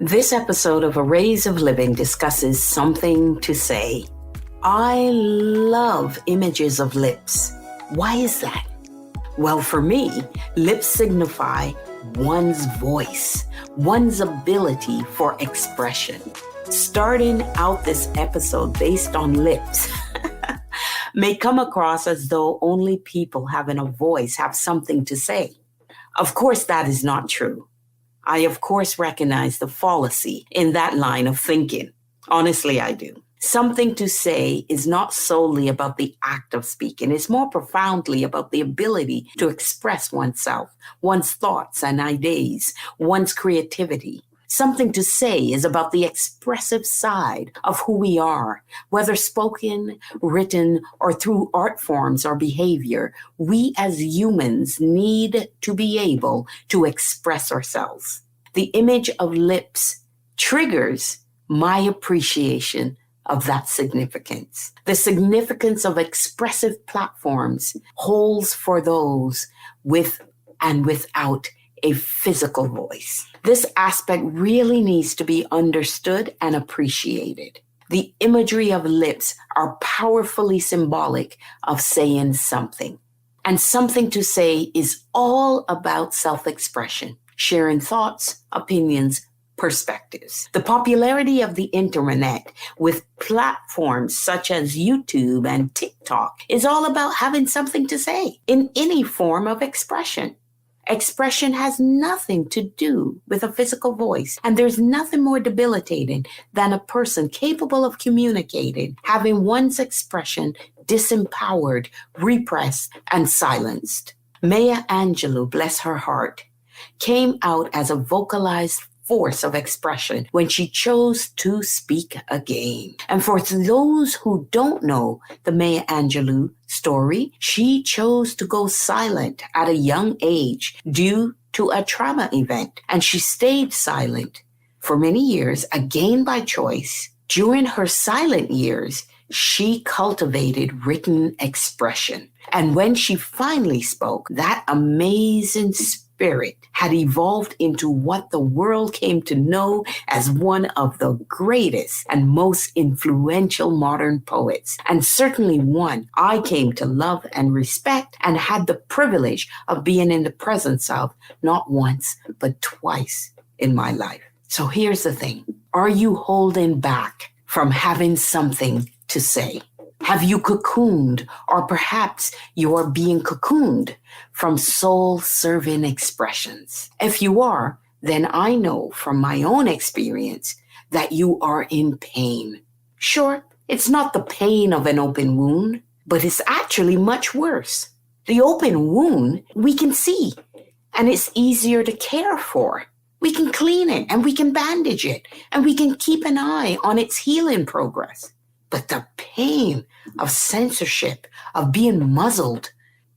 This episode of Arrays of Living discusses something to say. I love images of lips. Why is that? Well, for me, lips signify one's voice, one's ability for expression. Starting out this episode based on lips may come across as though only people having a voice have something to say. Of course, that is not true. I, of course, recognize the fallacy in that line of thinking. Honestly, I do. Something to say is not solely about the act of speaking. It's more profoundly about the ability to express oneself, one's thoughts and ideas, one's creativity. Something to say is about the expressive side of who we are, whether spoken, written, or through art forms or behavior. We as humans need to be able to express ourselves. The image of lips triggers my appreciation of that significance. The significance of expressive platforms holds for those with and without a physical voice. This aspect really needs to be understood and appreciated. The imagery of lips are powerfully symbolic of saying something. And something to say is all about self-expression, sharing thoughts, opinions, perspectives. The popularity of the internet with platforms such as YouTube and TikTok is all about having something to say in any form of expression. Expression has nothing to do with a physical voice, and there's nothing more debilitating than a person capable of communicating, having one's expression disempowered, repressed, and silenced. Maya Angelou, bless her heart, came out as a vocalized force of expression when she chose to speak again. And for those who don't know the Maya Angelou story, she chose to go silent at a young age due to a trauma event. And she stayed silent for many years, again by choice. During her silent years, she cultivated written expression. And when she finally spoke, that amazing spirit had evolved into what the world came to know as one of the greatest and most influential modern poets, and certainly one I came to love and respect and had the privilege of being in the presence of not once, but twice in my life. So here's the thing. Are you holding back from having something to say? Have you cocooned, or perhaps you are being cocooned from soul-serving expressions? If you are, then I know from my own experience that you are in pain. Sure, it's not the pain of an open wound, but it's actually much worse. The open wound we can see, and it's easier to care for. We can clean it, and we can bandage it, and we can keep an eye on its healing progress. But the pain of censorship, of being muzzled,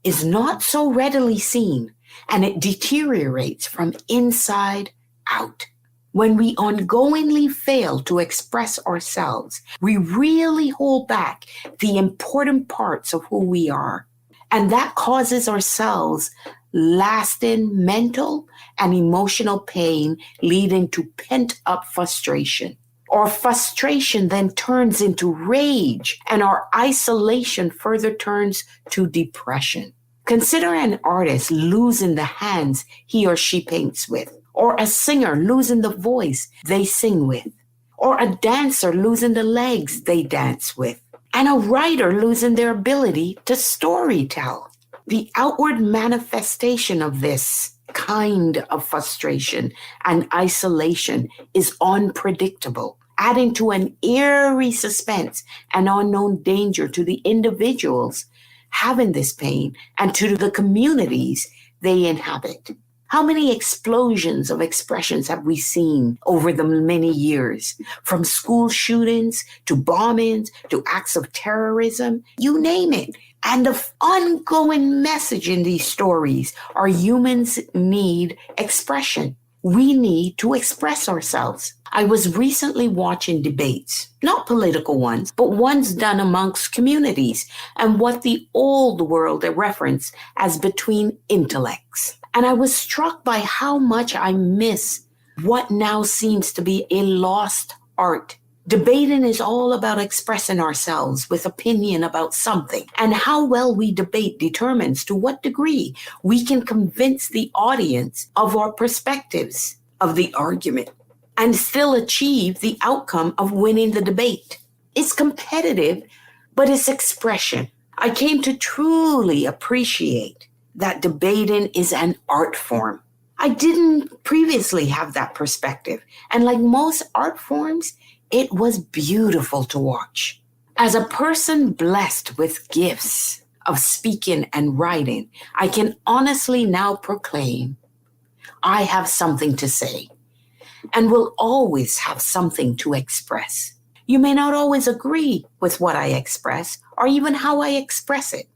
is not so readily seen, and it deteriorates from inside out. When we ongoingly fail to express ourselves, we really hold back the important parts of who we are, and that causes ourselves lasting mental and emotional pain, leading to pent-up frustration. Our frustration then turns into rage, and our isolation further turns to depression. Consider an artist losing the hands he or she paints with, or a singer losing the voice they sing with, or a dancer losing the legs they dance with, and a writer losing their ability to storytell. The outward manifestation of this kind of frustration and isolation is unpredictable, adding to an eerie suspense and unknown danger to the individuals having this pain and to the communities they inhabit. How many explosions of expressions have we seen over the many years? From school shootings to bombings to acts of terrorism, you name it. And the ongoing message in these stories are humans need expression. We need to express ourselves. I was recently watching debates, not political ones, but ones done amongst communities and what the old world referenced as between intellects. And I was struck by how much I miss what now seems to be a lost art. Debating is all about expressing ourselves with opinion about something, and how well we debate determines to what degree we can convince the audience of our perspectives of the argument and still achieve the outcome of winning the debate. It's competitive, but it's expression. I came to truly appreciate that debating is an art form. I didn't previously have that perspective, and like most art forms, it was beautiful to watch. As a person blessed with gifts of speaking and writing, I can honestly now proclaim I have something to say and will always have something to express. You may not always agree with what I express or even how I express it,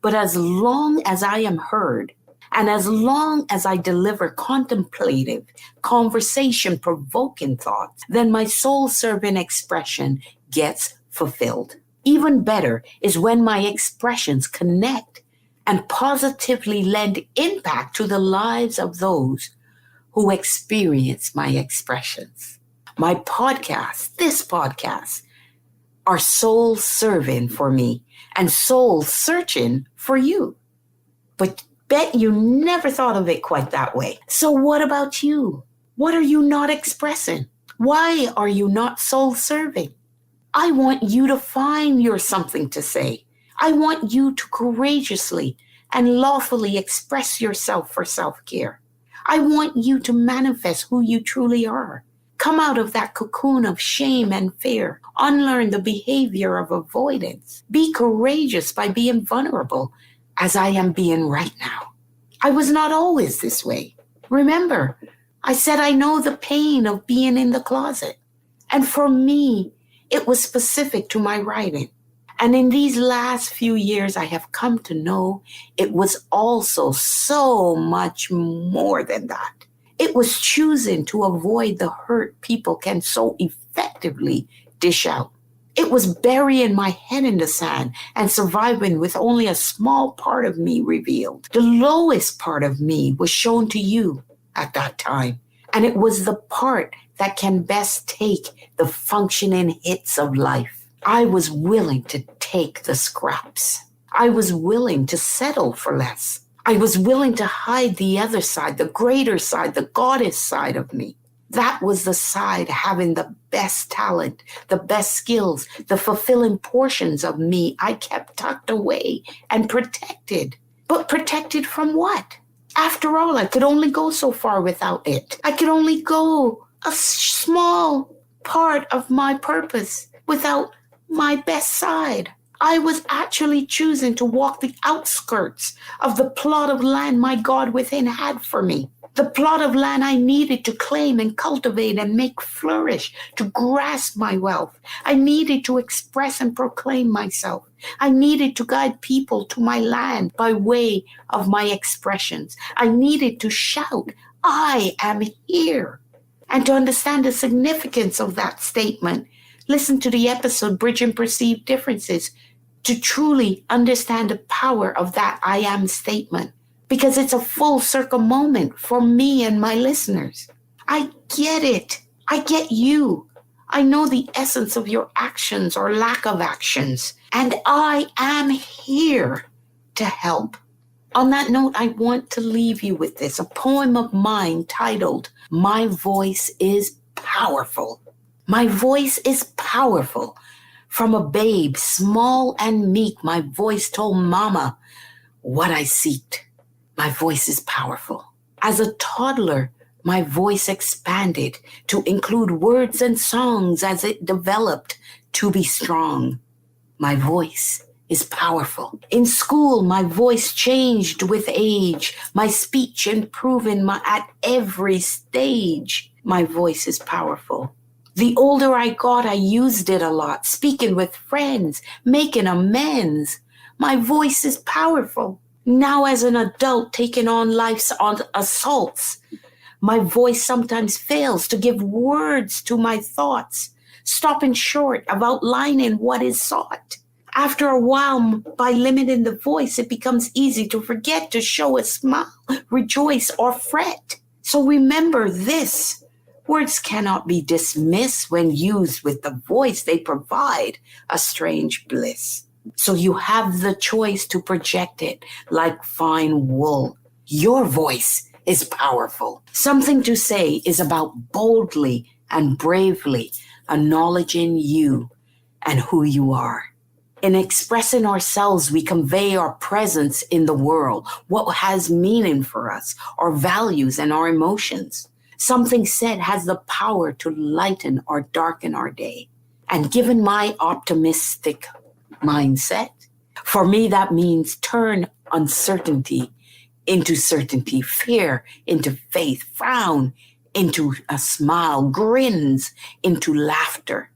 but as long as I am heard, and as long as I deliver contemplative, conversation-provoking thoughts, then my soul-serving expression gets fulfilled. Even better is when my expressions connect and positively lend impact to the lives of those who experience my expressions. My podcast, this podcast, are soul-serving for me and soul-searching for you. But bet you never thought of it quite that way. So what about you? What are you not expressing? Why are you not soul-serving? I want you to find your something to say. I want you to courageously and lawfully express yourself for self-care. I want you to manifest who you truly are. Come out of that cocoon of shame and fear. Unlearn the behavior of avoidance. Be courageous by being vulnerable, as I am being right now. I was not always this way. Remember, I said I know the pain of being in the closet. And for me, it was specific to my writing. And in these last few years, I have come to know it was also so much more than that. It was choosing to avoid the hurt people can so effectively dish out. It was burying my head in the sand and surviving with only a small part of me revealed. The lowest part of me was shown to you at that time. And it was the part that can best take the functioning hits of life. I was willing to take the scraps. I was willing to settle for less. I was willing to hide the other side, the greater side, the goddess side of me. That was the side having the best talent, the best skills, the fulfilling portions of me I kept tucked away and protected. But protected from what? After all, I could only go so far without it. I could only go a small part of my purpose without my best side. I was actually choosing to walk the outskirts of the plot of land my God within had for me. The plot of land I needed to claim and cultivate and make flourish, to grasp my wealth. I needed to express and proclaim myself. I needed to guide people to my land by way of my expressions. I needed to shout, I am here. And to understand the significance of that statement, listen to the episode Bridging Perceived Differences to truly understand the power of that I am statement. Because it's a full circle moment for me and my listeners. I get it. I get you. I know the essence of your actions or lack of actions. And I am here to help. On that note, I want to leave you with this, a poem of mine titled, My Voice is Powerful. My voice is powerful. From a babe, small and meek, my voice told mama what I seeked. My voice is powerful. As a toddler, my voice expanded to include words and songs as it developed to be strong. My voice is powerful. In school, my voice changed with age, my speech improving at every stage. My voice is powerful. The older I got, I used it a lot, speaking with friends, making amends. My voice is powerful. Now as an adult taking on life's assaults, my voice sometimes fails to give words to my thoughts, stopping short of outlining what is sought. After a while, by limiting the voice, it becomes easy to forget to show a smile, rejoice, or fret. So remember this. Words cannot be dismissed when used with the voice they provide a strange bliss. So you have the choice to project it like fine wool. Your voice is powerful. Something to say is about boldly and bravely acknowledging you and who you are. In expressing ourselves, we convey our presence in the world, what has meaning for us, our values and our emotions. Something said has the power to lighten or darken our day. And given my optimistic mindset, for me that means turn uncertainty into certainty, fear into faith, frown into a smile, grins into laughter.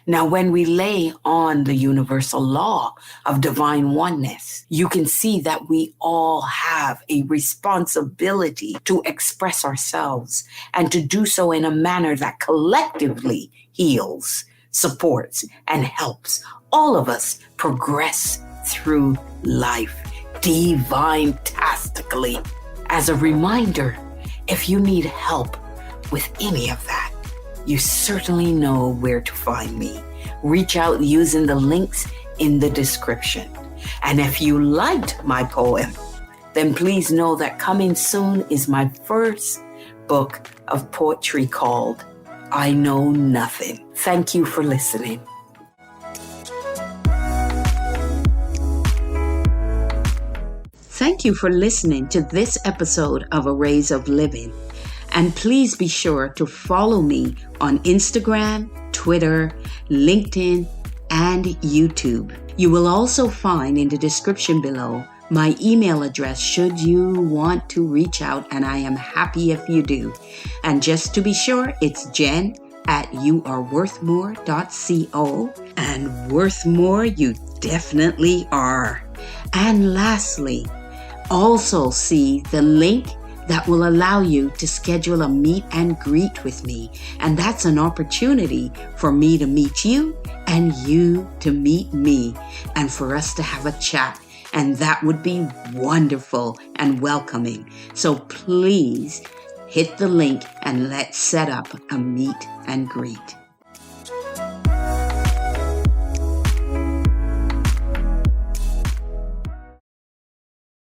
Now, when we lay on the universal law of divine oneness, you can see that we all have a responsibility to express ourselves and to do so in a manner that collectively heals, supports, and helps all of us progress through life divintastically. As a reminder, if you need help with any of that, you certainly know where to find me. Reach out using the links in the description. And if you liked my poem, then please know that coming soon is my first book of poetry called I Know Nothing. Thank you for listening. Thank you for listening to this episode of Arrays of Living. And please be sure to follow me on Instagram, Twitter, LinkedIn, and YouTube. You will also find in the description below my email address should you want to reach out, and I am happy if you do. And just to be sure, it's Jenn at youareworthmore.co, and worth more you definitely are. And lastly, also see the link that will allow you to schedule a meet and greet with me. And that's an opportunity for me to meet you and you to meet me and for us to have a chat. And that would be wonderful and welcoming. So please hit the link and let's set up a meet and greet.